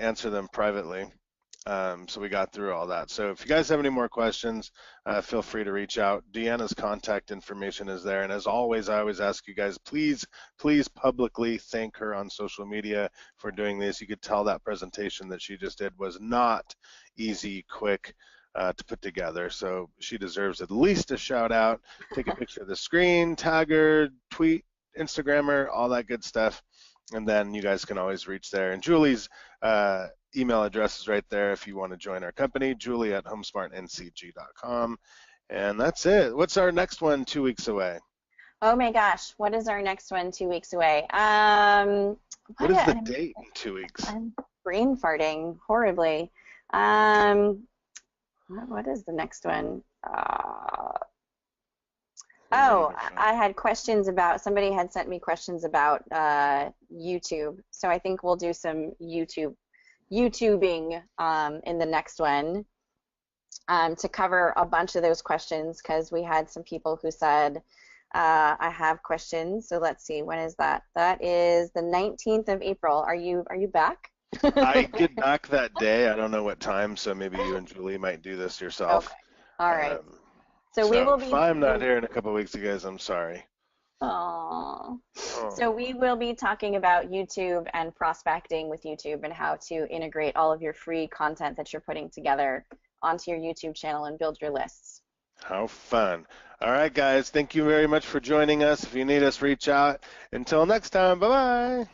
answer them privately. So we got through all that. So if you guys have any more questions, feel free to reach out. Deanna's contact information is there. And as always, I always ask you guys, please publicly thank her on social media for doing this. You could tell that presentation that she just did was not easy, quick to put together. So she deserves at least a shout out. Take a picture of the screen, tag her, tweet, Instagram her, all that good stuff. And then you guys can always reach there. And Julie's email address is right there if you want to join our company, julie@homesmartncg.com. And that's it. What's our next one 2 weeks away? Oh my gosh, what is our next one 2 weeks away? What is the date in 2 weeks? I'm brain farting horribly. What is the next one? I had questions about, somebody had sent me questions about YouTube. So I think we'll do some YouTubing in the next one to cover a bunch of those questions, because we had some people who said, I have questions. So let's see, when is that? That is the 19th of April. Are you back? I get back that day. I don't know what time, so maybe you and Julie might do this yourself. Okay. All right. So we will be. If I'm not here in a couple of weeks, you guys, I'm sorry. Aww. So we will be talking about YouTube and prospecting with YouTube and how to integrate all of your free content that you're putting together onto your YouTube channel and build your lists. How fun. All right, guys. Thank you very much for joining us. If you need us, reach out. Until next time, bye-bye.